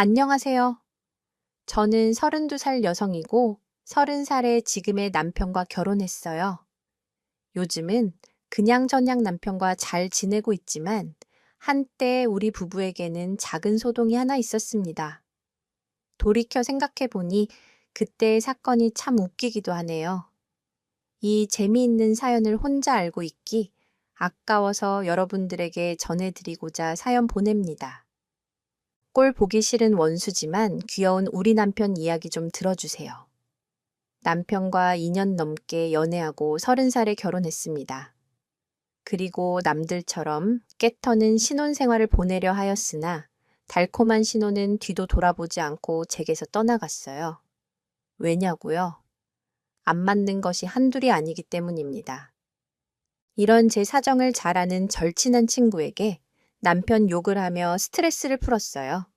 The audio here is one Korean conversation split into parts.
안녕하세요. 저는 32살 여성이고 30살에 지금의 남편과 결혼했어요. 요즘은 그냥저냥 남편과 잘 지내고 있지만 한때 우리 부부에게는 작은 소동이 하나 있었습니다. 돌이켜 생각해보니 그때의 사건이 참 웃기기도 하네요. 이 재미있는 사연을 혼자 알고 있기 아까워서 여러분들에게 전해드리고자 사연 보냅니다. 꼴 보기 싫은 원수지만 귀여운 우리 남편 이야기 좀 들어주세요. 남편과 2년 넘게 연애하고 30살에 결혼했습니다. 그리고 남들처럼 깨터는 신혼생활을 보내려 하였으나 달콤한 신혼은 뒤도 돌아보지 않고 제게서 떠나갔어요. 왜냐고요? 안 맞는 것이 한둘이 아니기 때문입니다. 이런 제 사정을 잘 아는 절친한 친구에게 남편 욕을 하며 스트레스를 풀었어요.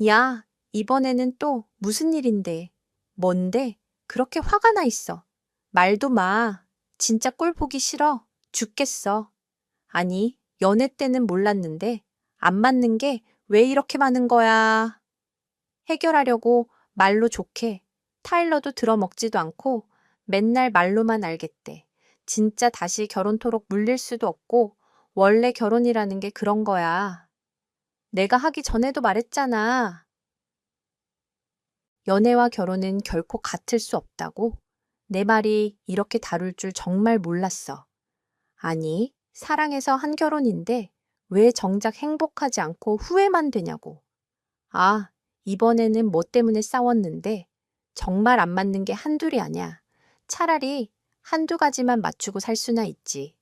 야, 이번에는 또 무슨 일인데? 뭔데? 그렇게 화가 나 있어. 말도 마. 진짜 꼴 보기 싫어. 죽겠어. 아니, 연애 때는 몰랐는데 안 맞는 게 왜 이렇게 많은 거야? 해결하려고 말로 좋게 타일러도 들어먹지도 않고 맨날 말로만 알겠대. 진짜 다시 결혼토록 물릴 수도 없고 원래 결혼이라는 게 그런 거야. 내가 하기 전에도 말했잖아. 연애와 결혼은 결코 같을 수 없다고? 내 말이 이렇게 다룰 줄 정말 몰랐어. 아니, 사랑해서 한 결혼인데 왜 정작 행복하지 않고 후회만 되냐고. 아, 이번에는 뭐 때문에 싸웠는데 정말 안 맞는 게 한둘이 아니야. 차라리 한두 가지만 맞추고 살 수나 있지.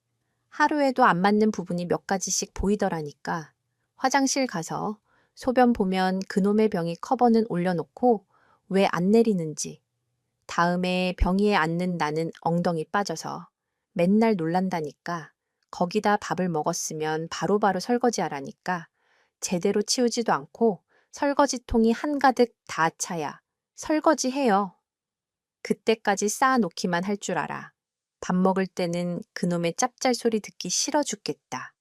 하루에도 안 맞는 부분이 몇 가지씩 보이더라니까. 화장실 가서 소변 보면 그놈의 병이 커버는 올려놓고 왜 안 내리는지. 다음에 병이에 앉는 나는 엉덩이 빠져서 맨날 놀란다니까. 거기다 밥을 먹었으면 바로바로 설거지하라니까. 제대로 치우지도 않고 설거지통이 한가득 다 차야. 설거지해요. 그때까지 쌓아놓기만 할 줄 알아. 밥 먹을 때는 그놈의 짭짤 소리 듣기 싫어 죽겠다.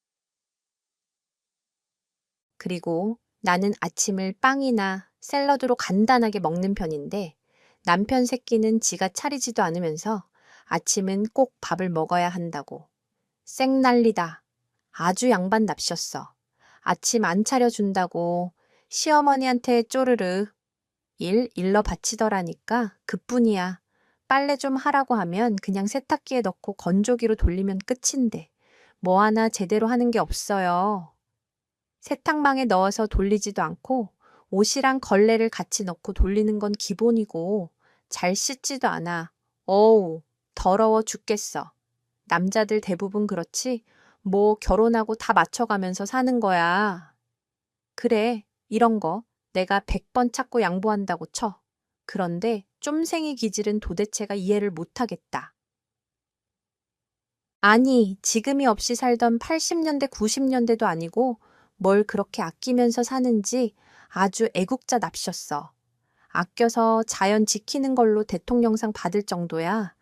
그리고 나는 아침을 빵이나 샐러드로 간단하게 먹는 편인데 남편 새끼는 지가 차리지도 않으면서 아침은 꼭 밥을 먹어야 한다고. 쌩난리다. 아주 양반 납셨어. 아침 안 차려준다고 시어머니한테 쪼르르. 일러 바치더라니까 그뿐이야. 빨래 좀 하라고 하면 그냥 세탁기에 넣고 건조기로 돌리면 끝인데 뭐 하나 제대로 하는 게 없어요. 세탁망에 넣어서 돌리지도 않고 옷이랑 걸레를 같이 넣고 돌리는 건 기본이고 잘 씻지도 않아. 어우, 더러워 죽겠어. 남자들 대부분 그렇지 뭐 결혼하고 다 맞춰가면서 사는 거야. 그래, 이런 거 내가 100번 찾고 양보한다고 쳐. 그런데 쫌생이 기질은 도대체가 이해를 못하겠다. 아니, 지금이 없이 살던 80년대, 90년대도 아니고 뭘 그렇게 아끼면서 사는지 아주 애국자 납셨어. 아껴서 자연 지키는 걸로 대통령상 받을 정도야.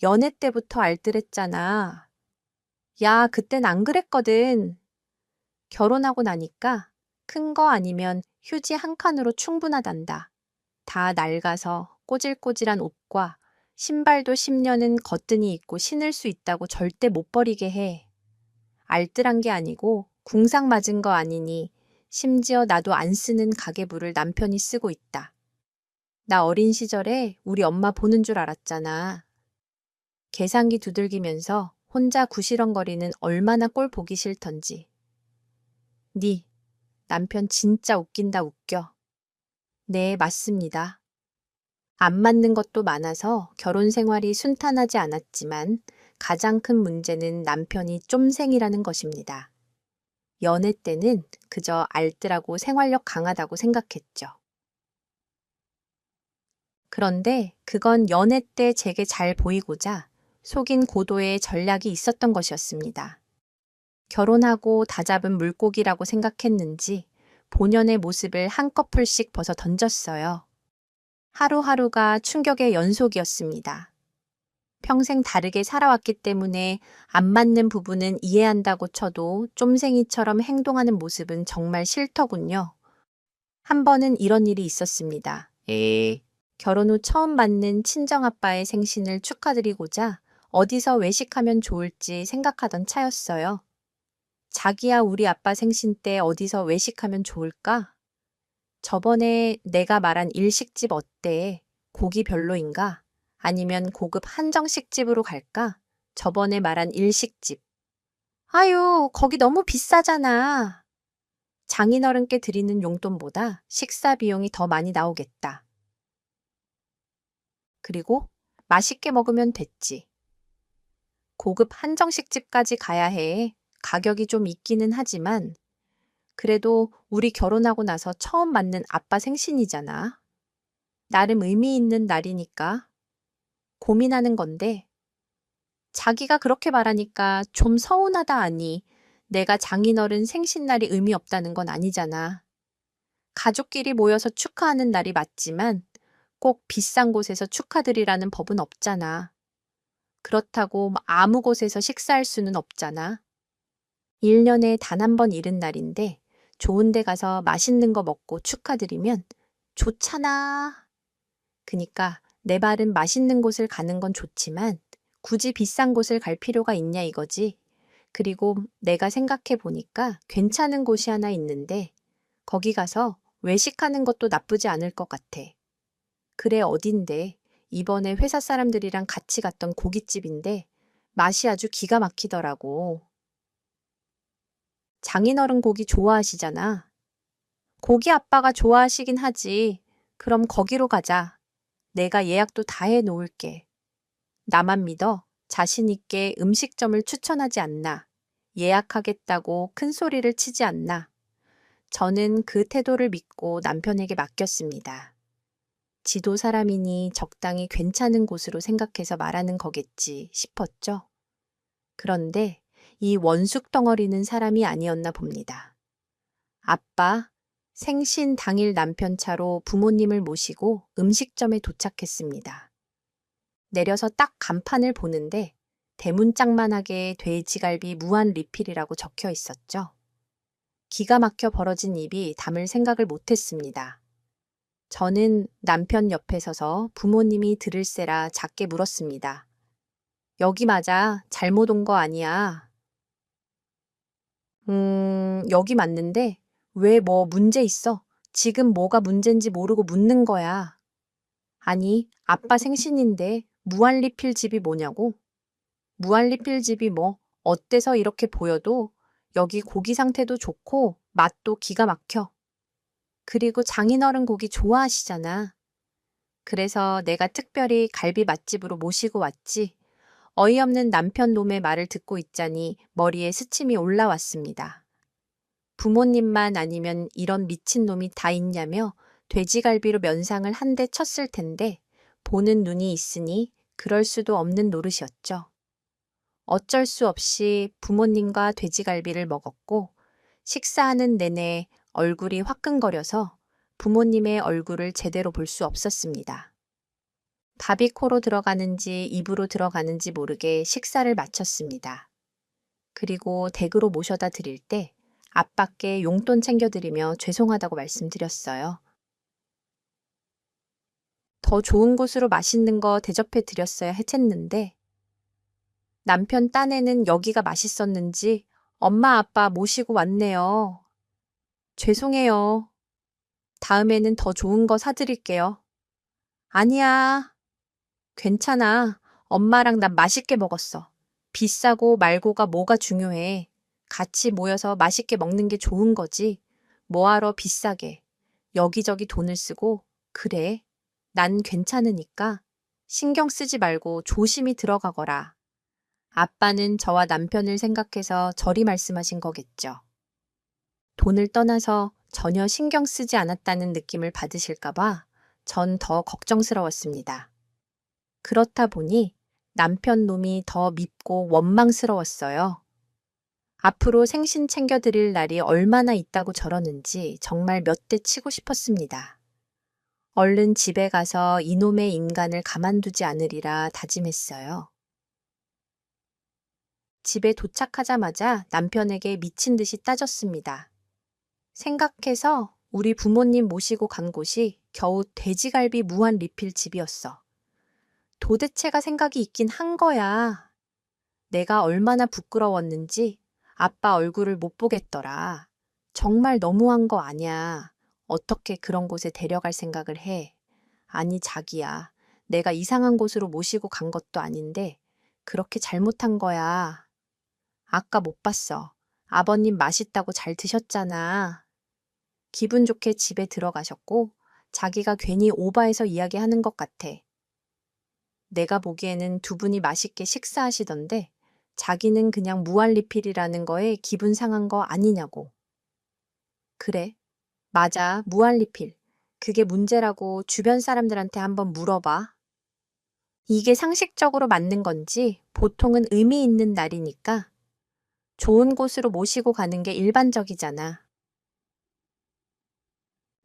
연애 때부터 알뜰했잖아. 야, 그땐 안 그랬거든. 결혼하고 나니까 큰 거 아니면 휴지 한 칸으로 충분하단다. 다 낡아서 꼬질꼬질한 옷과 신발도 10년은 거뜬히 입고 신을 수 있다고 절대 못 버리게 해. 알뜰한 게 아니고 궁상 맞은 거 아니니 심지어 나도 안 쓰는 가계부를 남편이 쓰고 있다. 나 어린 시절에 우리 엄마 보는 줄 알았잖아. 계산기 두들기면서 혼자 구시렁거리는 얼마나 꼴 보기 싫던지. 니, 남편 진짜 웃긴다 웃겨. 네, 맞습니다. 안 맞는 것도 많아서 결혼 생활이 순탄하지 않았지만 가장 큰 문제는 남편이 쫌생이라는 것입니다. 연애 때는 그저 알뜰하고 생활력 강하다고 생각했죠. 그런데 그건 연애 때 제게 잘 보이고자 속인 고도의 전략이 있었던 것이었습니다. 결혼하고 다잡은 물고기라고 생각했는지 본연의 모습을 한꺼풀씩 벗어 던졌어요. 하루하루가 충격의 연속이었습니다. 평생 다르게 살아왔기 때문에 안 맞는 부분은 이해한다고 쳐도 쫌생이처럼 행동하는 모습은 정말 싫더군요. 한 번은 이런 일이 있었습니다. 결혼 후 처음 맞는 친정아빠의 생신을 축하드리고자 어디서 외식하면 좋을지 생각하던 차였어요. 자기야, 우리 아빠 생신 때 어디서 외식하면 좋을까? 저번에 내가 말한 일식집 어때? 고기 별로인가? 아니면 고급 한정식 집으로 갈까? 저번에 말한 일식집. 아유, 거기 너무 비싸잖아. 장인어른께 드리는 용돈보다 식사 비용이 더 많이 나오겠다. 그리고 맛있게 먹으면 됐지. 고급 한정식 집까지 가야 해. 가격이 좀 있기는 하지만 그래도 우리 결혼하고 나서 처음 맞는 아빠 생신이잖아. 나름 의미 있는 날이니까 고민하는 건데 자기가 그렇게 말하니까 좀 서운하다 하니 내가 장인어른 생신날이 의미 없다는 건 아니잖아. 가족끼리 모여서 축하하는 날이 맞지만 꼭 비싼 곳에서 축하드리라는 법은 없잖아. 그렇다고 아무 곳에서 식사할 수는 없잖아. 1년에 단 한 번 이른 날인데 좋은 데 가서 맛있는 거 먹고 축하드리면 좋잖아. 그니까 내 말은 맛있는 곳을 가는 건 좋지만 굳이 비싼 곳을 갈 필요가 있냐 이거지. 그리고 내가 생각해 보니까 괜찮은 곳이 하나 있는데 거기 가서 외식하는 것도 나쁘지 않을 것 같아. 그래, 어딘데? 이번에 회사 사람들이랑 같이 갔던 고깃집인데 맛이 아주 기가 막히더라고. 장인어른 고기 좋아하시잖아. 고기 아빠가 좋아하시긴 하지. 그럼 거기로 가자. 내가 예약도 다 해 놓을게. 나만 믿어. 자신 있게 음식점을 추천하지 않나. 예약하겠다고 큰 소리를 치지 않나. 저는 그 태도를 믿고 남편에게 맡겼습니다. 지도 사람이니 적당히 괜찮은 곳으로 생각해서 말하는 거겠지 싶었죠. 그런데 이 원숙 덩어리는 사람이 아니었나 봅니다. 아빠, 생신 당일 남편 차로 부모님을 모시고 음식점에 도착했습니다. 내려서 딱 간판을 보는데 대문짝만하게 돼지갈비 무한 리필이라고 적혀 있었죠. 기가 막혀 벌어진 입이 담을 생각을 못했습니다. 저는 남편 옆에 서서 부모님이 들을세라 작게 물었습니다. 여기 맞아. 잘못 온 거 아니야. 여기 맞는데 왜 뭐 문제 있어? 지금 뭐가 문제인지 모르고 묻는 거야. 아니, 아빠 생신인데 무한리필 집이 뭐냐고? 무한리필 집이 뭐 어때서 이렇게 보여도 여기 고기 상태도 좋고 맛도 기가 막혀. 그리고 장인어른 고기 좋아하시잖아. 그래서 내가 특별히 갈비 맛집으로 모시고 왔지. 어이없는 남편 놈의 말을 듣고 있자니 머리에 스침이 올라왔습니다. 부모님만 아니면 이런 미친놈이 다 있냐며 돼지갈비로 면상을 한 대 쳤을 텐데 보는 눈이 있으니 그럴 수도 없는 노릇이었죠. 어쩔 수 없이 부모님과 돼지갈비를 먹었고 식사하는 내내 얼굴이 화끈거려서 부모님의 얼굴을 제대로 볼 수 없었습니다. 밥이 코로 들어가는지 입으로 들어가는지 모르게 식사를 마쳤습니다. 그리고 댁으로 모셔다 드릴 때 아빠께 용돈 챙겨드리며 죄송하다고 말씀드렸어요. 더 좋은 곳으로 맛있는 거 대접해 드렸어야 했는데 남편 딴에는 여기가 맛있었는지 엄마 아빠 모시고 왔네요. 죄송해요. 다음에는 더 좋은 거 사드릴게요. 아니야. 괜찮아. 엄마랑 난 맛있게 먹었어. 비싸고 말고가 뭐가 중요해. 같이 모여서 맛있게 먹는 게 좋은 거지. 뭐하러 비싸게. 여기저기 돈을 쓰고. 그래. 난 괜찮으니까 신경 쓰지 말고 조심히 들어가거라. 아빠는 저와 남편을 생각해서 저리 말씀하신 거겠죠. 돈을 떠나서 전혀 신경 쓰지 않았다는 느낌을 받으실까봐 전 더 걱정스러웠습니다. 그렇다 보니 남편 놈이 더 밉고 원망스러웠어요. 앞으로 생신 챙겨드릴 날이 얼마나 있다고 저러는지 정말 몇 대 치고 싶었습니다. 얼른 집에 가서 이놈의 인간을 가만두지 않으리라 다짐했어요. 집에 도착하자마자 남편에게 미친 듯이 따졌습니다. 생각해서 우리 부모님 모시고 간 곳이 겨우 돼지갈비 무한 리필 집이었어. 도대체가 생각이 있긴 한 거야. 내가 얼마나 부끄러웠는지 아빠 얼굴을 못 보겠더라. 정말 너무한 거 아냐. 어떻게 그런 곳에 데려갈 생각을 해. 아니 자기야. 내가 이상한 곳으로 모시고 간 것도 아닌데 그렇게 잘못한 거야. 아까 못 봤어. 아버님 맛있다고 잘 드셨잖아. 기분 좋게 집에 들어가셨고 자기가 괜히 오바해서 이야기하는 것 같아. 내가 보기에는 두 분이 맛있게 식사하시던데 자기는 그냥 무한리필이라는 거에 기분 상한 거 아니냐고. 그래, 맞아, 무한리필. 그게 문제라고 주변 사람들한테 한번 물어봐. 이게 상식적으로 맞는 건지 보통은 의미 있는 날이니까 좋은 곳으로 모시고 가는 게 일반적이잖아.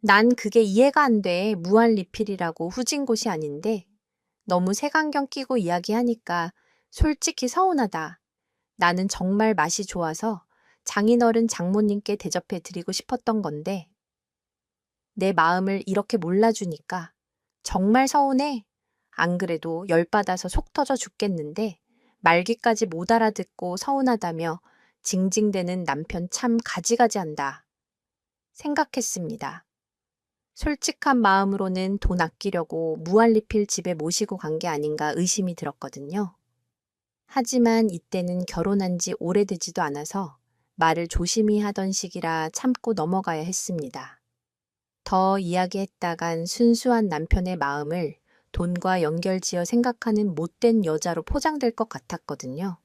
난 그게 이해가 안 돼. 무한리필이라고 후진 곳이 아닌데 너무 색안경 끼고 이야기하니까 솔직히 서운하다. 나는 정말 맛이 좋아서 장인어른 장모님께 대접해 드리고 싶었던 건데 내 마음을 이렇게 몰라주니까 정말 서운해. 안 그래도 열받아서 속 터져 죽겠는데 말귀까지 못 알아듣고 서운하다며 징징대는 남편 참 가지가지한다. 생각했습니다. 솔직한 마음으로는 돈 아끼려고 무한리필 집에 모시고 간 게 아닌가 의심이 들었거든요. 하지만 이때는 결혼한 지 오래되지도 않아서 말을 조심히 하던 시기라 참고 넘어가야 했습니다. 더 이야기했다간 순수한 남편의 마음을 돈과 연결지어 생각하는 못된 여자로 포장될 것 같았거든요.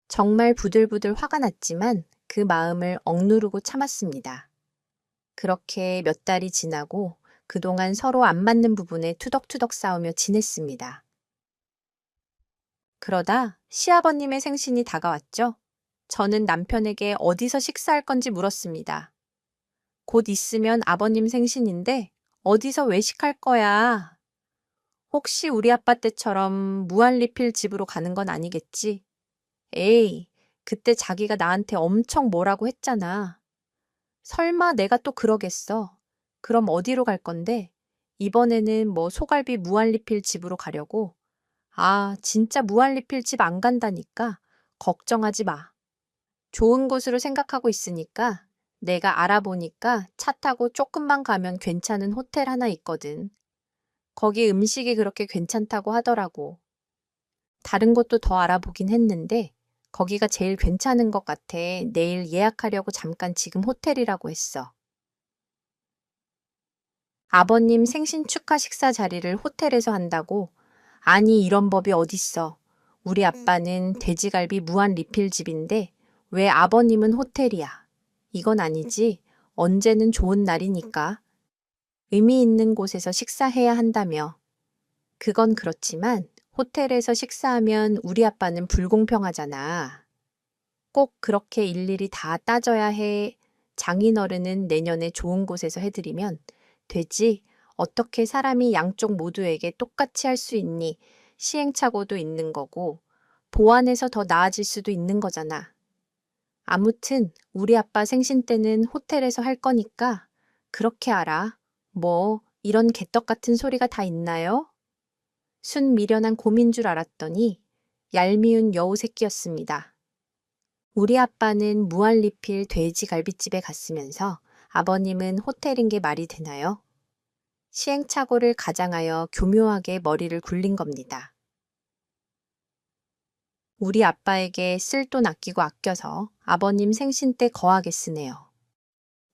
정말 부들부들 화가 났지만 그 마음을 억누르고 참았습니다. 그렇게 몇 달이 지나고 그동안 서로 안 맞는 부분에 투덕투덕 싸우며 지냈습니다. 그러다 시아버님의 생신이 다가왔죠. 저는 남편에게 어디서 식사할 건지 물었습니다. 곧 있으면 아버님 생신인데 어디서 외식할 거야? 혹시 우리 아빠 때처럼 무한리필 집으로 가는 건 아니겠지? 에이, 그때 자기가 나한테 엄청 뭐라고 했잖아. 설마 내가 또 그러겠어. 그럼 어디로 갈 건데? 이번에는 뭐 소갈비 무한리필 집으로 가려고? 아, 진짜 무한리필 집 안 간다니까. 걱정하지 마. 좋은 곳으로 생각하고 있으니까 내가 알아보니까 차 타고 조금만 가면 괜찮은 호텔 하나 있거든. 거기 음식이 그렇게 괜찮다고 하더라고. 다른 곳도 더 알아보긴 했는데 거기가 제일 괜찮은 것 같아. 내일 예약하려고 잠깐 지금 호텔이라고 했어. 아버님 생신 축하 식사 자리를 호텔에서 한다고? 아니, 이런 법이 어딨어. 우리 아빠는 돼지갈비 무한 리필 집인데 왜 아버님은 호텔이야? 이건 아니지. 언제는 좋은 날이니까. 의미 있는 곳에서 식사해야 한다며. 그건 그렇지만 호텔에서 식사하면 우리 아빠는 불공평하잖아. 꼭 그렇게 일일이 다 따져야 해. 장인어른은 내년에 좋은 곳에서 해드리면 되지. 어떻게 사람이 양쪽 모두에게 똑같이 할 수 있니? 시행착오도 있는 거고 보완해서 더 나아질 수도 있는 거잖아. 아무튼 우리 아빠 생신 때는 호텔에서 할 거니까 그렇게 알아. 뭐 이런 개떡 같은 소리가 다 있나요? 순 미련한 곰인 줄 알았더니 얄미운 여우 새끼였습니다. 우리 아빠는 무한리필 돼지갈비집에 갔으면서 아버님은 호텔인 게 말이 되나요? 시행착오를 가장하여 교묘하게 머리를 굴린 겁니다. 우리 아빠에게 쓸 돈 아끼고 아껴서 아버님 생신 때 거하게 쓰네요.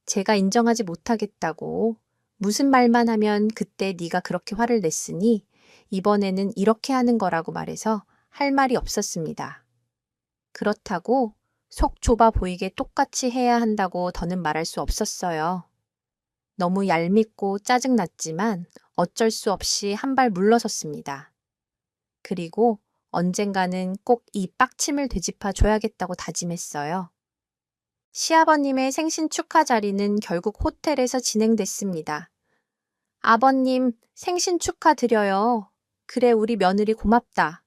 제가 인정하지 못하겠다고 무슨 말만 하면 그때 네가 그렇게 화를 냈으니 이번에는 이렇게 하는 거라고 말해서 할 말이 없었습니다. 그렇다고 속 좁아 보이게 똑같이 해야 한다고 더는 말할 수 없었어요. 너무 얄밉고 짜증났지만 어쩔 수 없이 한 발 물러섰습니다. 그리고 언젠가는 꼭 이 빡침을 되짚어 줘야겠다고 다짐했어요. 시아버님의 생신 축하 자리는 결국 호텔에서 진행됐습니다. 아버님, 생신 축하드려요. 그래, 우리 며느리 고맙다.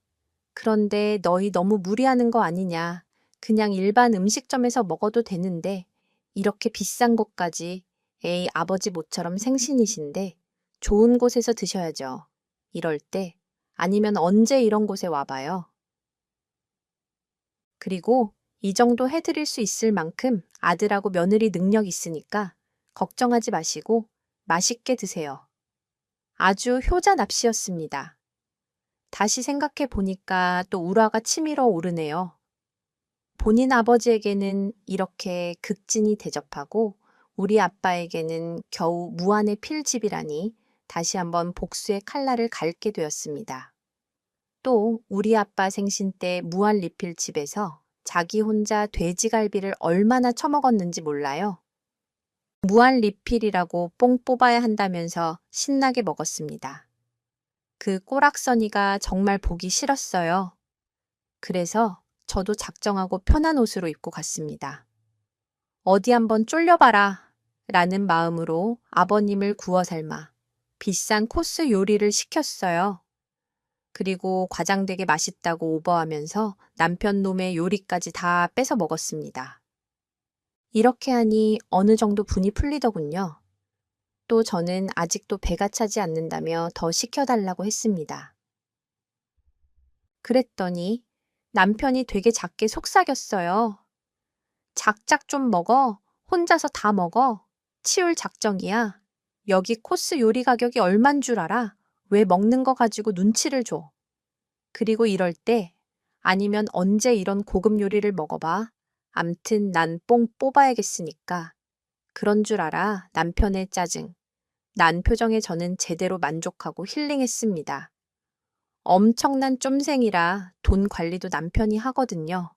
그런데 너희 너무 무리하는 거 아니냐. 그냥 일반 음식점에서 먹어도 되는데, 이렇게 비싼 곳까지, 에이, 아버지 모처럼 생신이신데, 좋은 곳에서 드셔야죠. 이럴 때, 아니면 언제 이런 곳에 와봐요. 그리고 이 정도 해드릴 수 있을 만큼 아들하고 며느리 능력 있으니까 걱정하지 마시고 맛있게 드세요. 아주 효자 납시였습니다. 다시 생각해 보니까 또 울화가 치밀어 오르네요. 본인 아버지에게는 이렇게 극진히 대접하고 우리 아빠에게는 겨우 무한의 필집이라니 다시 한번 복수의 칼날을 갈게 되었습니다. 또 우리 아빠 생신 때 무한리필집에서 자기 혼자 돼지갈비를 얼마나 처먹었는지 몰라요. 무한리필이라고 뽕 뽑아야 한다면서 신나게 먹었습니다. 그 꼬락서니가 정말 보기 싫었어요. 그래서 저도 작정하고 편한 옷으로 입고 갔습니다. 어디 한번 쫄려봐라 라는 마음으로 아버님을 구워 삶아 비싼 코스 요리를 시켰어요. 그리고 과장되게 맛있다고 오버하면서 남편 놈의 요리까지 다 뺏어 먹었습니다. 이렇게 하니 어느 정도 분이 풀리더군요. 또 저는 아직도 배가 차지 않는다며 더 시켜달라고 했습니다. 그랬더니 남편이 되게 작게 속삭였어요. 작작 좀 먹어. 혼자서 다 먹어. 치울 작정이야. 여기 코스 요리 가격이 얼만 줄 알아? 왜 먹는 거 가지고 눈치를 줘. 그리고 이럴 때 아니면 언제 이런 고급 요리를 먹어봐. 암튼 난 뽕 뽑아야겠으니까. 그런 줄 알아. 남편의 짜증. 난 표정에 저는 제대로 만족하고 힐링했습니다. 엄청난 쫌생이라 돈 관리도 남편이 하거든요.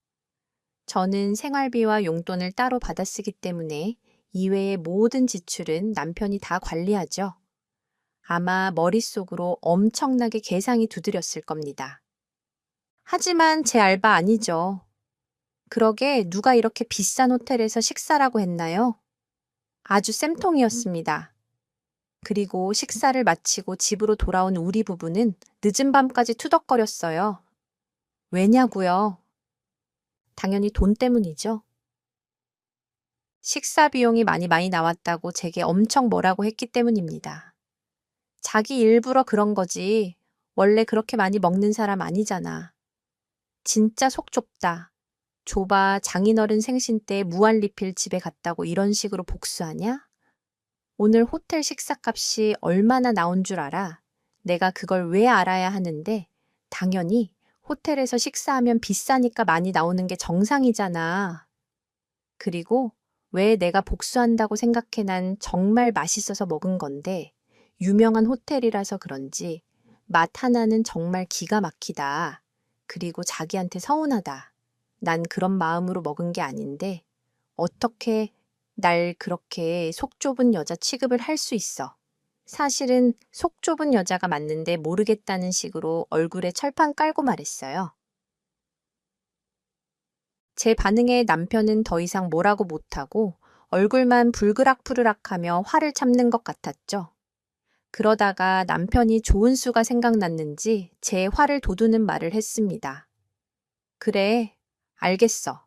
저는 생활비와 용돈을 따로 받아 쓰기 때문에 이외의 모든 지출은 남편이 다 관리하죠. 아마 머릿속으로 엄청나게 계상이 두드렸을 겁니다. 하지만 제 알바 아니죠. 그러게 누가 이렇게 비싼 호텔에서 식사라고 했나요? 아주 쌤통이었습니다. 그리고 식사를 마치고 집으로 돌아온 우리 부부는 늦은 밤까지 투덕거렸어요. 왜냐고요? 당연히 돈 때문이죠. 식사 비용이 많이 나왔다고 제게 엄청 뭐라고 했기 때문입니다. 자기 일부러 그런 거지. 원래 그렇게 많이 먹는 사람 아니잖아. 진짜 속 좁다. 좁아 장인어른 생신 때 무한리필 집에 갔다고 이런 식으로 복수하냐? 오늘 호텔 식사값이 얼마나 나온 줄 알아? 내가 그걸 왜 알아야 하는데 당연히 호텔에서 식사하면 비싸니까 많이 나오는 게 정상이잖아. 그리고 왜 내가 복수한다고 생각해 난 정말 맛있어서 먹은 건데 유명한 호텔이라서 그런지 맛 하나는 정말 기가 막히다. 그리고 자기한테 서운하다. 난 그런 마음으로 먹은 게 아닌데 어떻게 날 그렇게 속 좁은 여자 취급을 할 수 있어. 사실은 속 좁은 여자가 맞는데 모르겠다는 식으로 얼굴에 철판 깔고 말했어요. 제 반응에 남편은 더 이상 뭐라고 못하고 얼굴만 불그락푸르락하며 화를 참는 것 같았죠. 그러다가 남편이 좋은 수가 생각났는지 제 화를 돋우는 말을 했습니다. 그래, 알겠어.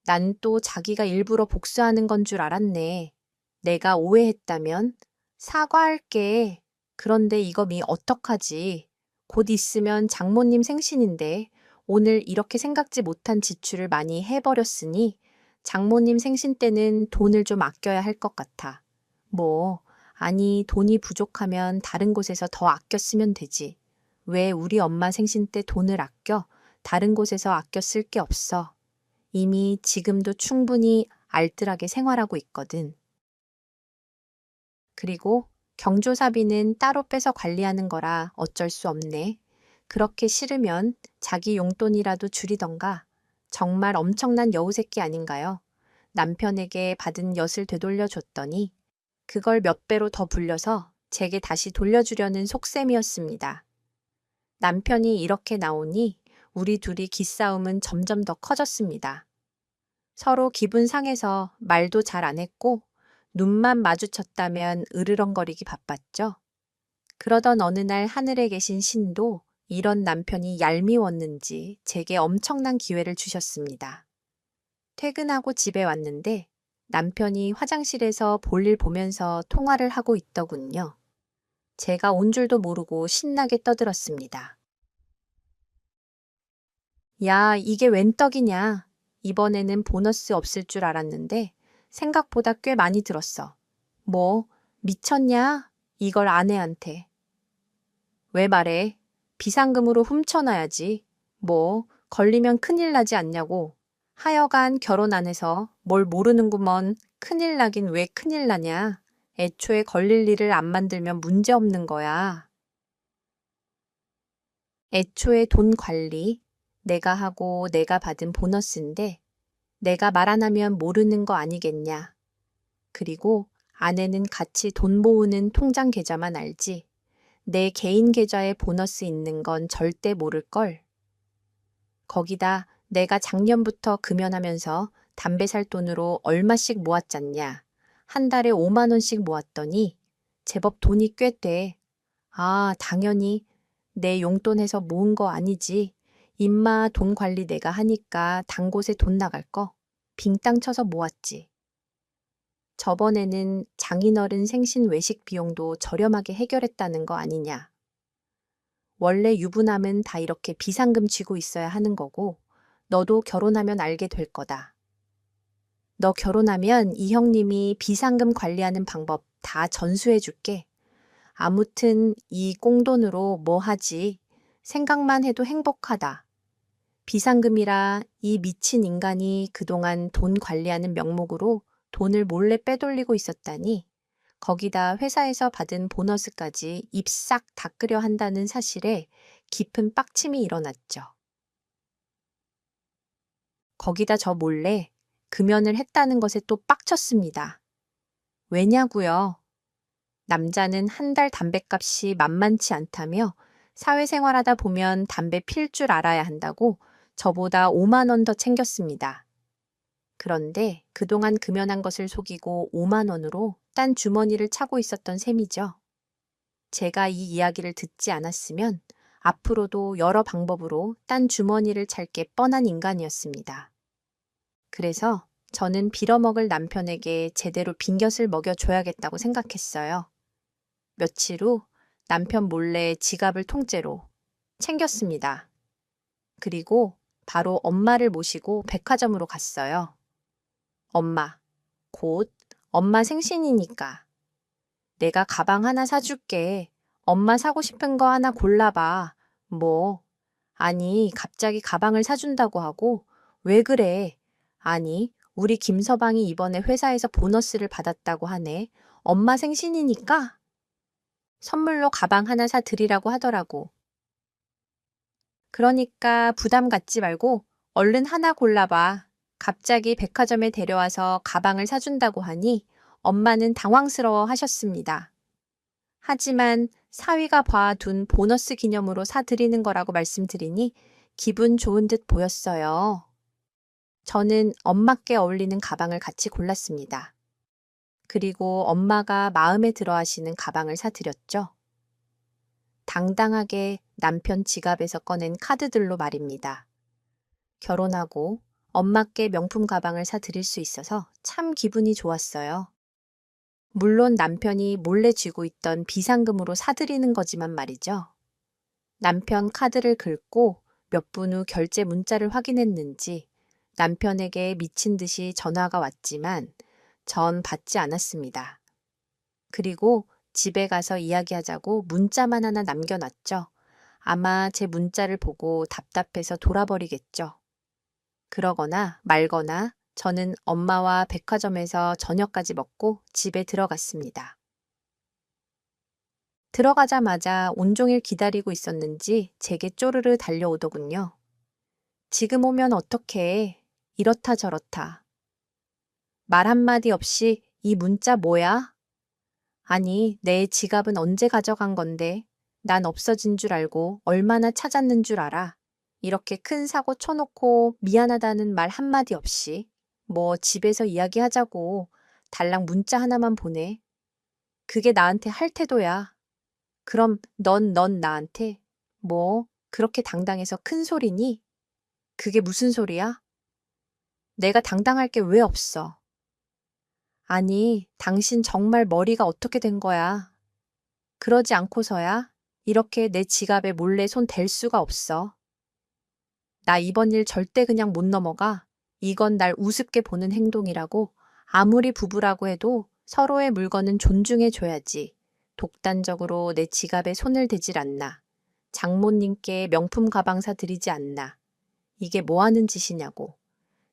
난 또 자기가 일부러 복수하는 건 줄 알았네. 내가 오해했다면 사과할게. 그런데 이거 어떡하지? 곧 있으면 장모님 생신인데 오늘 이렇게 생각지 못한 지출을 많이 해버렸으니 장모님 생신 때는 돈을 좀 아껴야 할 것 같아. 아니 돈이 부족하면 다른 곳에서 더 아껴 쓰면 되지. 왜 우리 엄마 생신 때 돈을 아껴? 다른 곳에서 아껴 쓸 게 없어. 이미 지금도 충분히 알뜰하게 생활하고 있거든. 그리고 경조사비는 따로 빼서 관리하는 거라 어쩔 수 없네. 그렇게 싫으면 자기 용돈이라도 줄이던가. 정말 엄청난 여우새끼 아닌가요? 남편에게 받은 엿을 되돌려 줬더니 그걸 몇 배로 더 불려서 제게 다시 돌려주려는 속셈이었습니다. 남편이 이렇게 나오니 우리 둘이 기싸움은 점점 더 커졌습니다. 서로 기분 상해서 말도 잘 안 했고 눈만 마주쳤다면 으르렁거리기 바빴죠. 그러던 어느 날 하늘에 계신 신도 이런 남편이 얄미웠는지 제게 엄청난 기회를 주셨습니다. 퇴근하고 집에 왔는데 남편이 화장실에서 볼일 보면서 통화를 하고 있더군요. 제가 온 줄도 모르고 신나게 떠들었습니다. 야, 이게 웬 떡이냐? 이번에는 보너스 없을 줄 알았는데 생각보다 꽤 많이 들었어. 뭐, 미쳤냐? 이걸 아내한테. 왜 말해? 비상금으로 훔쳐놔야지. 뭐, 걸리면 큰일 나지 않냐고. 하여간 결혼 안 해서 뭘 모르는구먼. 큰일 나긴 왜 큰일 나냐. 애초에 걸릴 일을 안 만들면 문제 없는 거야. 애초에 돈 관리, 내가 하고 내가 받은 보너스인데 내가 말 안 하면 모르는 거 아니겠냐. 그리고 아내는 같이 돈 모으는 통장 계좌만 알지. 내 개인 계좌에 보너스 있는 건 절대 모를걸. 거기다 내가 작년부터 금연하면서 담배 살 돈으로 얼마씩 모았잖냐. 한 달에 5만 원씩 모았더니 제법 돈이 꽤 돼. 아, 당연히 내 용돈에서 모은 거 아니지. 임마 돈 관리 내가 하니까 단 곳에 돈 나갈 거 빙땅 쳐서 모았지. 저번에는 장인어른 생신 외식 비용도 저렴하게 해결했다는 거 아니냐. 원래 유부남은 다 이렇게 비상금 쥐고 있어야 하는 거고 너도 결혼하면 알게 될 거다. 너 결혼하면 이 형님이 비상금 관리하는 방법 다 전수해 줄게. 아무튼 이 꽁돈으로 뭐 하지? 생각만 해도 행복하다. 비상금이라 이 미친 인간이 그동안 돈 관리하는 명목으로 돈을 몰래 빼돌리고 있었다니 거기다 회사에서 받은 보너스까지 입 싹 닦으려 한다는 사실에 깊은 빡침이 일어났죠. 거기다 저 몰래 금연을 했다는 것에 또 빡쳤습니다. 왜냐고요? 남자는 한 달 담뱃값이 만만치 않다며 사회생활하다 보면 담배 필 줄 알아야 한다고 저보다 5만 원 더 챙겼습니다. 그런데 그동안 금연한 것을 속이고 5만 원으로 딴 주머니를 차고 있었던 셈이죠. 제가 이 이야기를 듣지 않았으면 앞으로도 여러 방법으로 딴 주머니를 찰 게 뻔한 인간이었습니다. 그래서 저는 빌어먹을 남편에게 제대로 빈곁을 먹여줘야겠다고 생각했어요. 며칠 후 남편 몰래 지갑을 통째로 챙겼습니다. 그리고 바로 엄마를 모시고 백화점으로 갔어요. 엄마, 곧 엄마 생신이니까 내가 가방 하나 사줄게. 엄마 사고 싶은 거 하나 골라봐. 뭐, 아니, 갑자기 가방을 사준다고 하고, 왜 그래? 아니, 우리 김서방이 이번에 회사에서 보너스를 받았다고 하네. 엄마 생신이니까? 선물로 가방 하나 사드리라고 하더라고. 그러니까 부담 갖지 말고 얼른 하나 골라봐. 갑자기 백화점에 데려와서 가방을 사준다고 하니 엄마는 당황스러워 하셨습니다. 하지만 사위가 봐둔 보너스 기념으로 사드리는 거라고 말씀드리니 기분 좋은 듯 보였어요. 저는 엄마께 어울리는 가방을 같이 골랐습니다. 그리고 엄마가 마음에 들어 하시는 가방을 사드렸죠. 당당하게 남편 지갑에서 꺼낸 카드들로 말입니다. 결혼하고 엄마께 명품 가방을 사드릴 수 있어서 참 기분이 좋았어요. 물론 남편이 몰래 쥐고 있던 비상금으로 사드리는 거지만 말이죠. 남편 카드를 긁고 몇 분 후 결제 문자를 확인했는지 남편에게 미친 듯이 전화가 왔지만 전 받지 않았습니다. 그리고 집에 가서 이야기하자고 문자만 하나 남겨놨죠. 아마 제 문자를 보고 답답해서 돌아버리겠죠. 그러거나 말거나 저는 엄마와 백화점에서 저녁까지 먹고 집에 들어갔습니다. 들어가자마자 온종일 기다리고 있었는지 제게 쪼르르 달려오더군요. 지금 오면 어떡해. 이렇다 저렇다. 말 한마디 없이 이 문자 뭐야? 아니, 내 지갑은 언제 가져간 건데 난 없어진 줄 알고 얼마나 찾았는 줄 알아. 이렇게 큰 사고 쳐놓고 미안하다는 말 한마디 없이 뭐 집에서 이야기하자고 달랑 문자 하나만 보내. 그게 나한테 할 태도야. 그럼 넌 나한테 뭐 그렇게 당당해서 큰 소리니? 그게 무슨 소리야? 내가 당당할 게 왜 없어? 아니, 당신 정말 머리가 어떻게 된 거야? 그러지 않고서야 이렇게 내 지갑에 몰래 손 댈 수가 없어. 나 이번 일 절대 그냥 못 넘어가. 이건 날 우습게 보는 행동이라고. 아무리 부부라고 해도 서로의 물건은 존중해줘야지. 독단적으로 내 지갑에 손을 대질 않나. 장모님께 명품 가방 사드리지 않나. 이게 뭐 하는 짓이냐고.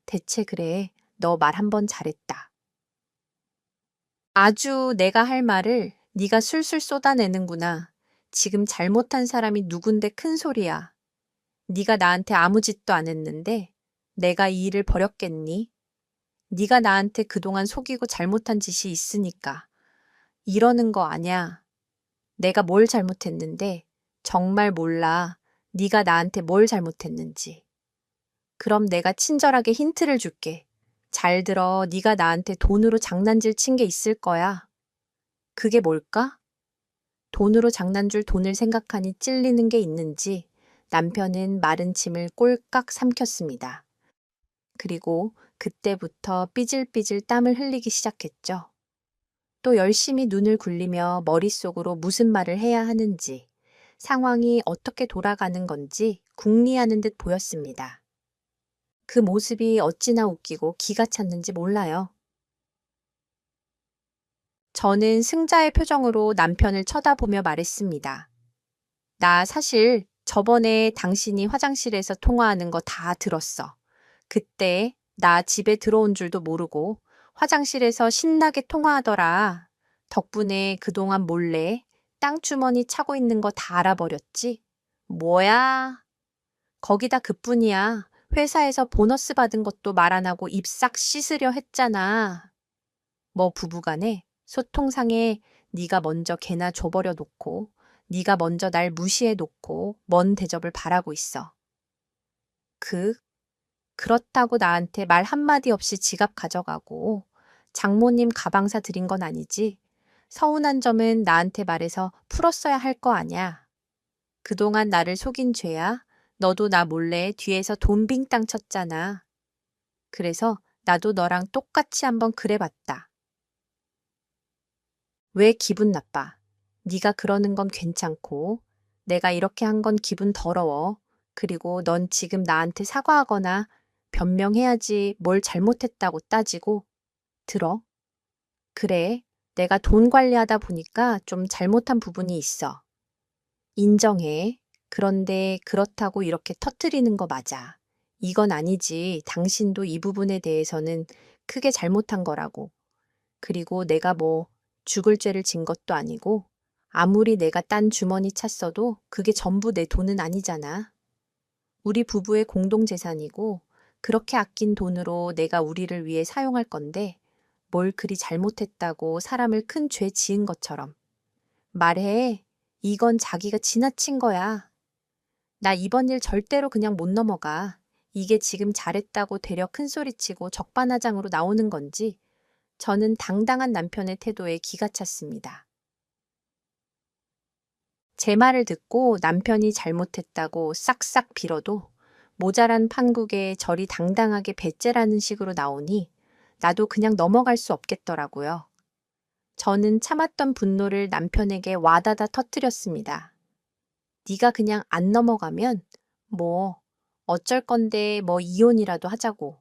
대체 그래, 너 말 한 번 잘했다. 아주 내가 할 말을 네가 술술 쏟아내는구나. 지금 잘못한 사람이 누군데 큰 소리야. 네가 나한테 아무 짓도 안 했는데 내가 이 일을 벌였겠니? 네가 나한테 그동안 속이고 잘못한 짓이 있으니까 이러는 거 아냐. 내가 뭘 잘못했는데 정말 몰라. 네가 나한테 뭘 잘못했는지. 그럼 내가 친절하게 힌트를 줄게. 잘 들어. 네가 나한테 돈으로 장난질 친 게 있을 거야. 그게 뭘까? 돈으로 장난줄 돈을 생각하니 찔리는 게 있는지 남편은 마른 침을 꼴깍 삼켰습니다. 그리고 그때부터 삐질삐질 땀을 흘리기 시작했죠. 또 열심히 눈을 굴리며 머릿속으로 무슨 말을 해야 하는지, 상황이 어떻게 돌아가는 건지 궁리하는 듯 보였습니다. 그 모습이 어찌나 웃기고 기가 찼는지 몰라요. 저는 승자의 표정으로 남편을 쳐다보며 말했습니다. 나 사실 저번에 당신이 화장실에서 통화하는 거 다 들었어. 그때 나 집에 들어온 줄도 모르고 화장실에서 신나게 통화하더라. 덕분에 그동안 몰래 땅 주머니 차고 있는 거 다 알아버렸지? 뭐야? 거기다 그뿐이야. 회사에서 보너스 받은 것도 말 안 하고 입 싹 씻으려 했잖아. 뭐 부부간에 소통상에 네가 먼저 개나 줘버려 놓고 네가 먼저 날 무시해 놓고 먼 대접을 바라고 있어. 그렇다고 나한테 말 한마디 없이 지갑 가져가고 장모님 가방 사 드린 건 아니지. 서운한 점은 나한테 말해서 풀었어야 할 거 아냐. 그동안 나를 속인 죄야. 너도 나 몰래 뒤에서 돈 빙땅 쳤잖아. 그래서 나도 너랑 똑같이 한번 그래봤다. 왜 기분 나빠? 네가 그러는 건 괜찮고 내가 이렇게 한 건 기분 더러워. 그리고 넌 지금 나한테 사과하거나 변명해야지 뭘 잘못했다고 따지고. 들어. 그래, 내가 돈 관리하다 보니까 좀 잘못한 부분이 있어. 인정해. 그런데 그렇다고 이렇게 터트리는 거 맞아. 이건 아니지. 당신도 이 부분에 대해서는 크게 잘못한 거라고. 그리고 내가 뭐 죽을 죄를 진 것도 아니고 아무리 내가 딴 주머니 찼어도 그게 전부 내 돈은 아니잖아. 우리 부부의 공동재산이고 그렇게 아낀 돈으로 내가 우리를 위해 사용할 건데 뭘 그리 잘못했다고 사람을 큰 죄 지은 것처럼. 말해. 이건 자기가 지나친 거야. 나 이번 일 절대로 그냥 못 넘어가. 이게 지금 잘했다고 되려 큰소리치고 적반하장으로 나오는 건지 저는 당당한 남편의 태도에 기가 찼습니다. 제 말을 듣고 남편이 잘못했다고 싹싹 빌어도 모자란 판국에 저리 당당하게 배째라는 식으로 나오니 나도 그냥 넘어갈 수 없겠더라고요. 저는 참았던 분노를 남편에게 와다다 터뜨렸습니다. 네가 그냥 안 넘어가면 뭐 어쩔 건데 뭐 이혼이라도 하자고.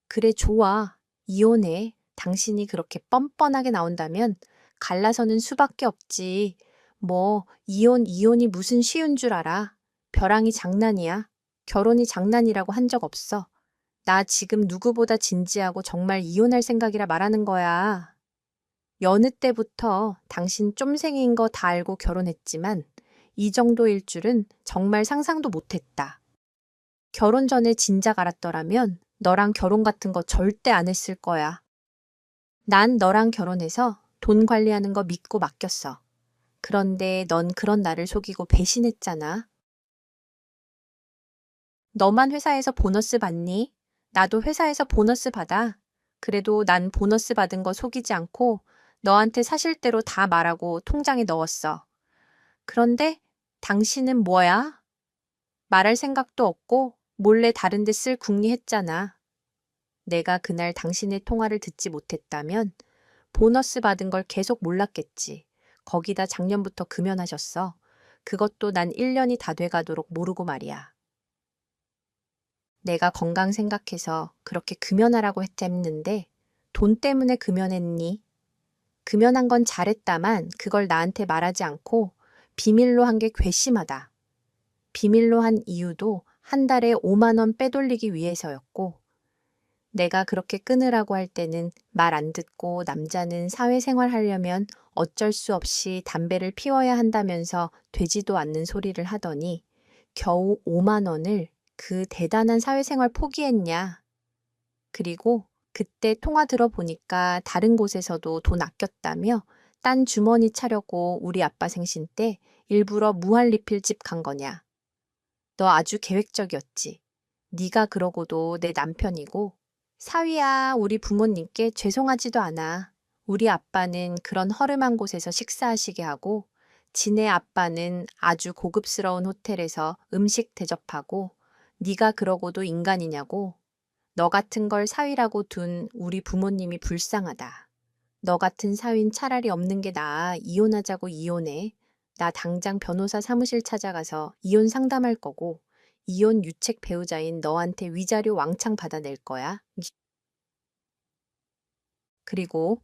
그래 좋아. 이혼해. 당신이 그렇게 뻔뻔하게 나온다면 갈라서는 수밖에 없지. 뭐 이혼이 무슨 쉬운 줄 알아. 벼랑이 장난이야. 결혼이 장난이라고 한 적 없어. 나 지금 누구보다 진지하고 정말 이혼할 생각이라 말하는 거야. 여느 때부터 당신 쫌생인 거 다 알고 결혼했지만 이 정도일 줄은 정말 상상도 못했다. 결혼 전에 진작 알았더라면 너랑 결혼 같은 거 절대 안 했을 거야. 난 너랑 결혼해서 돈 관리하는 거 믿고 맡겼어. 그런데 넌 그런 나를 속이고 배신했잖아. 너만 회사에서 보너스 받니? 나도 회사에서 보너스 받아. 그래도 난 보너스 받은 거 속이지 않고 너한테 사실대로 다 말하고 통장에 넣었어. 그런데 당신은 뭐야? 말할 생각도 없고 몰래 다른 데 쓸 궁리했잖아. 내가 그날 당신의 통화를 듣지 못했다면 보너스 받은 걸 계속 몰랐겠지. 거기다 작년부터 금연하셨어. 그것도 난 1년이 다 돼가도록 모르고 말이야. 내가 건강 생각해서 그렇게 금연하라고 했는데 돈 때문에 금연했니? 금연한 건 잘했다만 그걸 나한테 말하지 않고 비밀로 한 게 괘씸하다. 비밀로 한 이유도 한 달에 5만 원 빼돌리기 위해서였고 내가 그렇게 끊으라고 할 때는 말 안 듣고 남자는 사회생활 하려면 어쩔 수 없이 담배를 피워야 한다면서 되지도 않는 소리를 하더니 겨우 5만 원을 그 대단한 사회생활 포기했냐. 그리고 그때 통화 들어보니까 다른 곳에서도 돈 아꼈다며 딴 주머니 차려고 우리 아빠 생신 때 일부러 무한리필집 간 거냐. 너 아주 계획적이었지. 네가 그러고도 내 남편이고 사위야, 우리 부모님께 죄송하지도 않아. 우리 아빠는 그런 허름한 곳에서 식사하시게 하고 지네 아빠는 아주 고급스러운 호텔에서 음식 대접하고 네가 그러고도 인간이냐고. 너 같은 걸 사위라고 둔 우리 부모님이 불쌍하다. 너 같은 사위는 차라리 없는 게 나아. 이혼하자고 이혼해. 나 당장 변호사 사무실 찾아가서 이혼 상담할 거고 이혼 유책 배우자인 너한테 위자료 왕창 받아낼 거야. 그리고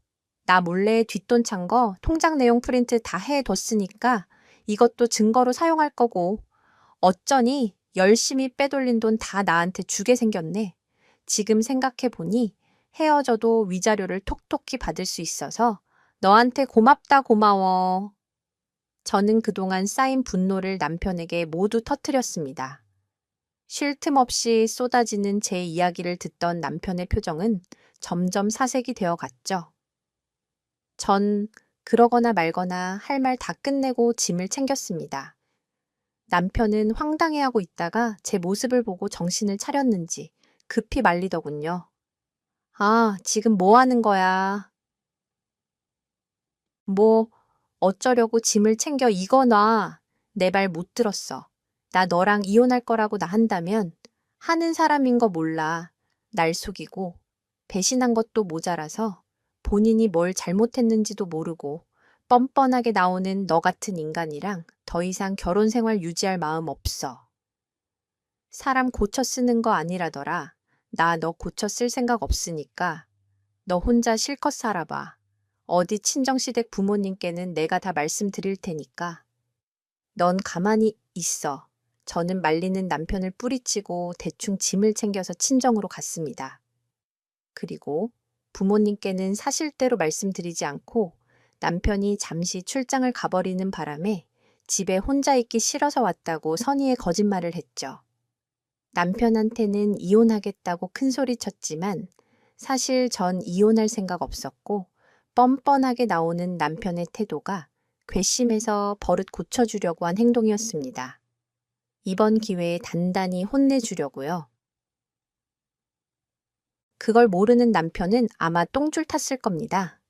나 몰래 뒷돈 찬 거 통장 내용 프린트 다 해뒀으니까 이것도 증거로 사용할 거고 어쩌니 열심히 빼돌린 돈 다 나한테 주게 생겼네. 지금 생각해보니 헤어져도 위자료를 톡톡히 받을 수 있어서 너한테 고맙다 고마워. 저는 그동안 쌓인 분노를 남편에게 모두 터뜨렸습니다. 쉴 틈 없이 쏟아지는 제 이야기를 듣던 남편의 표정은 점점 사색이 되어 갔죠. 전 그러거나 말거나 할 말 다 끝내고 짐을 챙겼습니다. 남편은 황당해하고 있다가 제 모습을 보고 정신을 차렸는지 급히 말리더군요. 아, 지금 뭐 하는 거야? 뭐, 어쩌려고 짐을 챙겨 이거 놔. 내 말 못 들었어. 나 너랑 이혼할 거라고 나 한다면 하는 사람인 거 몰라. 날 속이고 배신한 것도 모자라서 본인이 뭘 잘못했는지도 모르고 뻔뻔하게 나오는 너 같은 인간이랑 더 이상 결혼 생활 유지할 마음 없어. 사람 고쳐 쓰는 거 아니라더라. 나 너 고쳐 쓸 생각 없으니까 너 혼자 실컷 살아봐. 어디 친정시댁 부모님께는 내가 다 말씀드릴 테니까. 넌 가만히 있어. 저는 말리는 남편을 뿌리치고 대충 짐을 챙겨서 친정으로 갔습니다. 그리고 부모님께는 사실대로 말씀드리지 않고 남편이 잠시 출장을 가버리는 바람에 집에 혼자 있기 싫어서 왔다고 선의의 거짓말을 했죠. 남편한테는 이혼하겠다고 큰 소리 쳤지만 사실 전 이혼할 생각 없었고 뻔뻔하게 나오는 남편의 태도가 괘씸해서 버릇 고쳐주려고 한 행동이었습니다. 이번 기회에 단단히 혼내주려고요. 그걸 모르는 남편은 아마 똥줄 탔을 겁니다.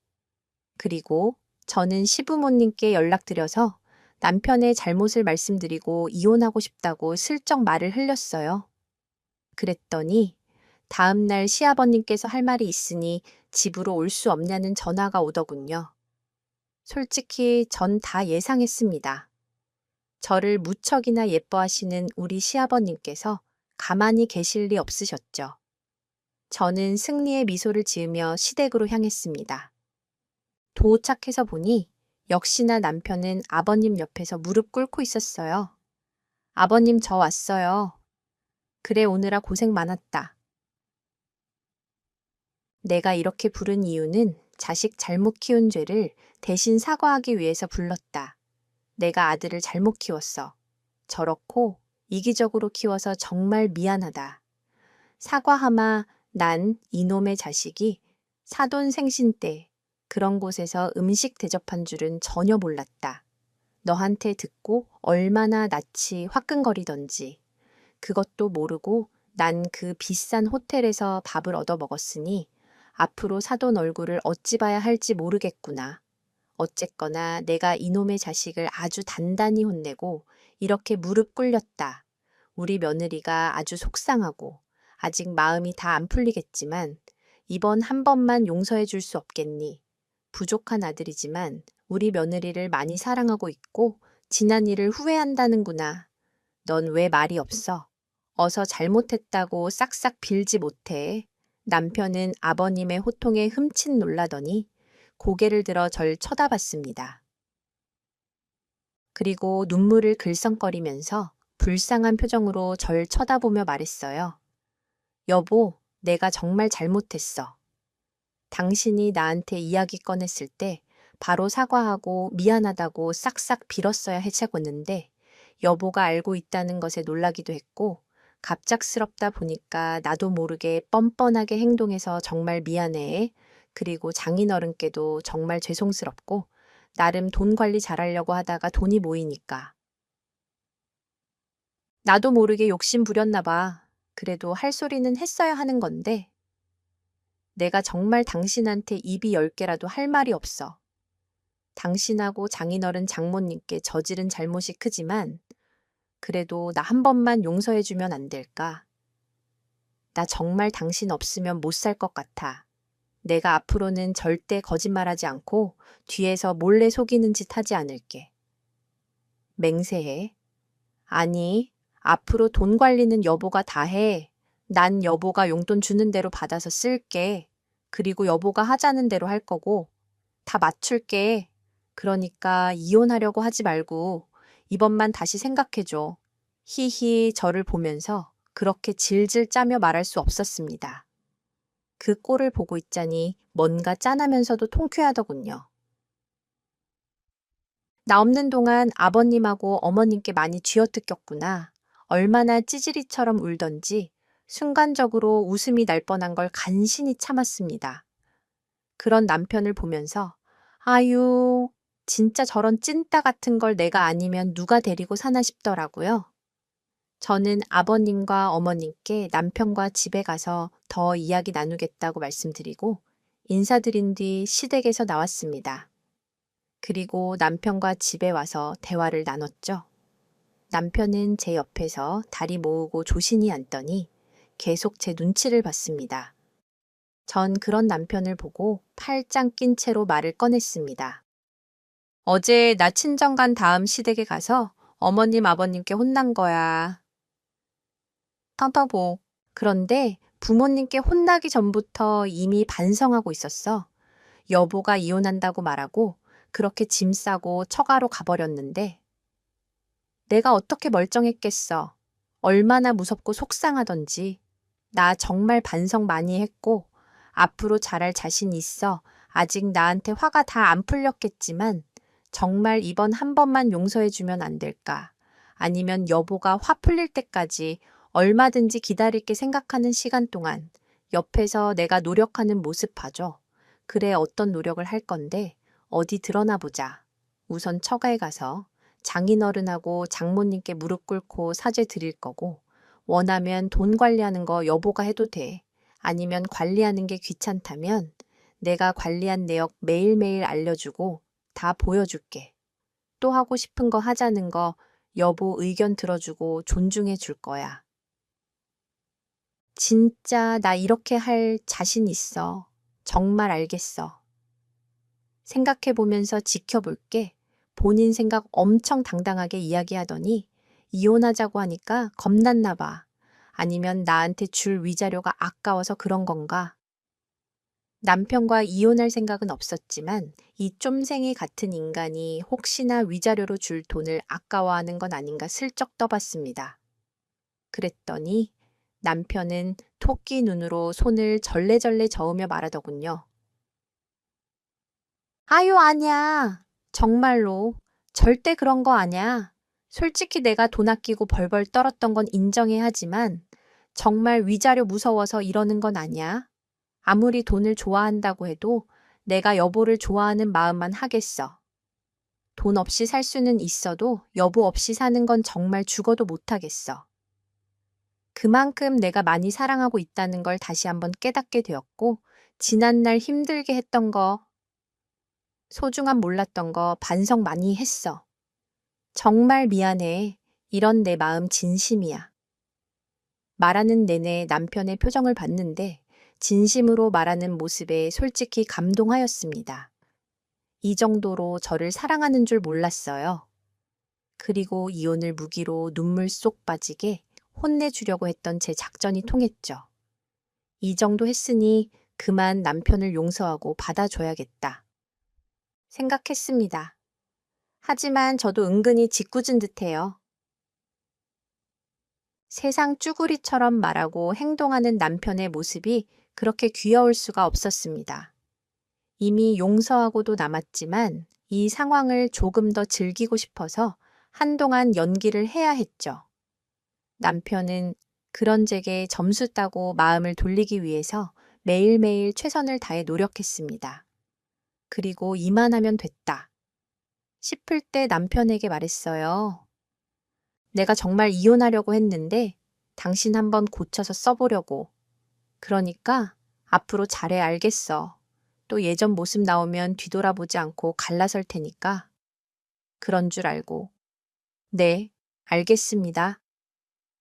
그리고 저는 시부모님께 연락드려서 남편의 잘못을 말씀드리고 이혼하고 싶다고 슬쩍 말을 흘렸어요. 그랬더니 다음날 시아버님께서 할 말이 있으니 집으로 올 수 없냐는 전화가 오더군요. 솔직히 전 다 예상했습니다. 저를 무척이나 예뻐하시는 우리 시아버님께서 가만히 계실 리 없으셨죠. 저는 승리의 미소를 지으며 시댁으로 향했습니다. 도착해서 보니 역시나 남편은 아버님 옆에서 무릎 꿇고 있었어요. 아버님 저 왔어요. 그래 오느라 고생 많았다. 내가 이렇게 부른 이유는 자식 잘못 키운 죄를 대신 사과하기 위해서 불렀다. 내가 아들을 잘못 키웠어. 저렇고 이기적으로 키워서 정말 미안하다. 사과하마 난 이놈의 자식이 사돈생신 때 그런 곳에서 음식 대접한 줄은 전혀 몰랐다. 너한테 듣고 얼마나 낯이 화끈거리던지. 그것도 모르고 난 그 비싼 호텔에서 밥을 얻어 먹었으니 앞으로 사돈 얼굴을 어찌 봐야 할지 모르겠구나. 어쨌거나 내가 이놈의 자식을 아주 단단히 혼내고 이렇게 무릎 꿇렸다. 우리 며느리가 아주 속상하고 아직 마음이 다 안 풀리겠지만 이번 한 번만 용서해 줄 수 없겠니? 부족한 아들이지만 우리 며느리를 많이 사랑하고 있고 지난 일을 후회한다는구나. 넌 왜 말이 없어? 어서 잘못했다고 싹싹 빌지 못해. 남편은 아버님의 호통에 흠칫 놀라더니 고개를 들어 절 쳐다봤습니다. 그리고 눈물을 글썽거리면서 불쌍한 표정으로 절 쳐다보며 말했어요. 여보, 내가 정말 잘못했어. 당신이 나한테 이야기 꺼냈을 때 바로 사과하고 미안하다고 싹싹 빌었어야 했었는데 여보가 알고 있다는 것에 놀라기도 했고 갑작스럽다 보니까 나도 모르게 뻔뻔하게 행동해서 정말 미안해. 그리고 장인어른께도 정말 죄송스럽고 나름 돈 관리 잘하려고 하다가 돈이 모이니까. 나도 모르게 욕심 부렸나 봐. 그래도 할 소리는 했어야 하는 건데 내가 정말 당신한테 입이 10개라도 할 말이 없어. 당신하고 장인어른 장모님께 저지른 잘못이 크지만 그래도 나 한 번만 용서해주면 안 될까? 나 정말 당신 없으면 못 살 것 같아. 내가 앞으로는 절대 거짓말하지 않고 뒤에서 몰래 속이는 짓 하지 않을게. 맹세해. 아니, 앞으로 돈 관리는 여보가 다 해. 난 여보가 용돈 주는 대로 받아서 쓸게. 그리고 여보가 하자는 대로 할 거고 다 맞출게. 그러니까 이혼하려고 하지 말고 이번만 다시 생각해줘. 히히 저를 보면서 그렇게 질질 짜며 말할 수 없었습니다. 그 꼴을 보고 있자니 뭔가 짠하면서도 통쾌하더군요. 나 없는 동안 아버님하고 어머님께 많이 쥐어뜯겼구나. 얼마나 찌질이처럼 울던지 순간적으로 웃음이 날 뻔한 걸 간신히 참았습니다. 그런 남편을 보면서 아유, 진짜 저런 찐따 같은 걸 내가 아니면 누가 데리고 사나 싶더라고요. 저는 아버님과 어머님께 남편과 집에 가서 더 이야기 나누겠다고 말씀드리고 인사드린 뒤 시댁에서 나왔습니다. 그리고 남편과 집에 와서 대화를 나눴죠. 남편은 제 옆에서 다리 모으고 조신히 앉더니 계속 제 눈치를 봤습니다. 전 그런 남편을 보고 팔짱 낀 채로 말을 꺼냈습니다. 어제 나 친정 간 다음 시댁에 가서 어머님 아버님께 혼난 거야. 깜빡보. 그런데 부모님께 혼나기 전부터 이미 반성하고 있었어. 여보가 이혼한다고 말하고 그렇게 짐 싸고 처가로 가버렸는데 내가 어떻게 멀쩡했겠어. 얼마나 무섭고 속상하던지. 나 정말 반성 많이 했고 앞으로 잘할 자신 있어. 아직 나한테 화가 다 안 풀렸겠지만 정말 이번 한 번만 용서해주면 안 될까? 아니면 여보가 화 풀릴 때까지 얼마든지 기다릴게 생각하는 시간 동안 옆에서 내가 노력하는 모습 봐줘. 그래 어떤 노력을 할 건데 어디 드러나 보자. 우선 처가에 가서 장인어른하고 장모님께 무릎 꿇고 사죄 드릴 거고 원하면 돈 관리하는 거 여보가 해도 돼. 아니면 관리하는 게 귀찮다면 내가 관리한 내역 매일매일 알려주고 다 보여줄게. 또 하고 싶은 거 하자는 거 여보 의견 들어주고 존중해 줄 거야. 진짜 나 이렇게 할 자신 있어. 정말 알겠어. 생각해보면서 지켜볼게. 본인 생각 엄청 당당하게 이야기하더니 이혼하자고 하니까 겁났나 봐. 아니면 나한테 줄 위자료가 아까워서 그런 건가? 남편과 이혼할 생각은 없었지만 이 쫌생이 같은 인간이 혹시나 위자료로 줄 돈을 아까워하는 건 아닌가 슬쩍 떠봤습니다. 그랬더니 남편은 토끼 눈으로 손을 절레절레 저으며 말하더군요. 아유, 아니야. 정말로. 절대 그런 거 아니야. 솔직히 내가 돈 아끼고 벌벌 떨었던 건 인정해야 하지만 정말 위자료 무서워서 이러는 건 아니야. 아무리 돈을 좋아한다고 해도 내가 여보를 좋아하는 마음만 하겠어. 돈 없이 살 수는 있어도 여보 없이 사는 건 정말 죽어도 못하겠어. 그만큼 내가 많이 사랑하고 있다는 걸 다시 한번 깨닫게 되었고 지난날 힘들게 했던 거 소중함 몰랐던 거 반성 많이 했어. 정말 미안해. 이런 내 마음 진심이야. 말하는 내내 남편의 표정을 봤는데 진심으로 말하는 모습에 솔직히 감동하였습니다. 이 정도로 저를 사랑하는 줄 몰랐어요. 그리고 이혼을 무기로 눈물 쏙 빠지게 혼내주려고 했던 제 작전이 통했죠. 이 정도 했으니 그만 남편을 용서하고 받아줘야겠다 생각했습니다. 하지만 저도 은근히 짓궂은 듯해요. 세상 쭈구리처럼 말하고 행동하는 남편의 모습이 그렇게 귀여울 수가 없었습니다. 이미 용서하고도 남았지만 이 상황을 조금 더 즐기고 싶어서 한동안 연기를 해야 했죠. 남편은 그런 제게 점수 따고 마음을 돌리기 위해서 매일매일 최선을 다해 노력했습니다. 그리고 이만하면 됐다 싶을 때 남편에게 말했어요. 내가 정말 이혼하려고 했는데 당신 한번 고쳐서 써보려고. 그러니까 앞으로 잘해 알겠어. 또 예전 모습 나오면 뒤돌아보지 않고 갈라설 테니까. 그런 줄 알고. 네, 알겠습니다.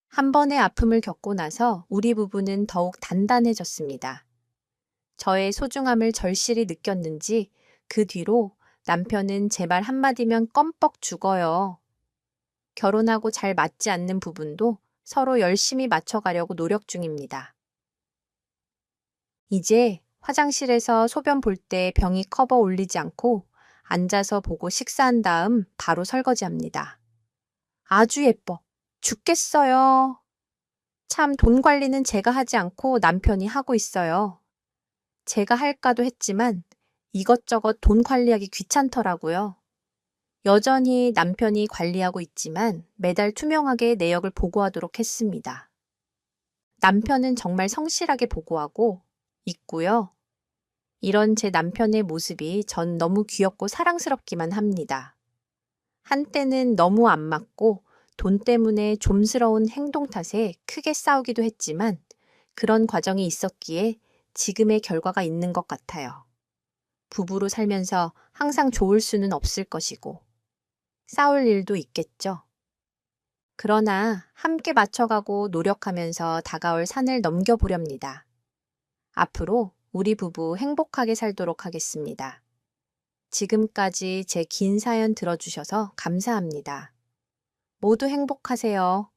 한 번의 아픔을 겪고 나서 우리 부부는 더욱 단단해졌습니다. 저의 소중함을 절실히 느꼈는지 그 뒤로 남편은 제 말 한마디면 껌뻑 죽어요. 결혼하고 잘 맞지 않는 부분도 서로 열심히 맞춰가려고 노력 중입니다. 이제 화장실에서 소변 볼 때 병이 커버 올리지 않고 앉아서 보고 식사한 다음 바로 설거지합니다. 아주 예뻐. 죽겠어요. 참 돈 관리는 제가 하지 않고 남편이 하고 있어요. 제가 할까도 했지만 이것저것 돈 관리하기 귀찮더라고요. 여전히 남편이 관리하고 있지만 매달 투명하게 내역을 보고하도록 했습니다. 남편은 정말 성실하게 보고하고 있고요. 이런 제 남편의 모습이 전 너무 귀엽고 사랑스럽기만 합니다. 한때는 너무 안 맞고 돈 때문에 좀스러운 행동 탓에 크게 싸우기도 했지만 그런 과정이 있었기에 지금의 결과가 있는 것 같아요. 부부로 살면서 항상 좋을 수는 없을 것이고 싸울 일도 있겠죠. 그러나 함께 맞춰가고 노력하면서 다가올 산을 넘겨보렵니다. 앞으로 우리 부부 행복하게 살도록 하겠습니다. 지금까지 제 긴 사연 들어주셔서 감사합니다. 모두 행복하세요.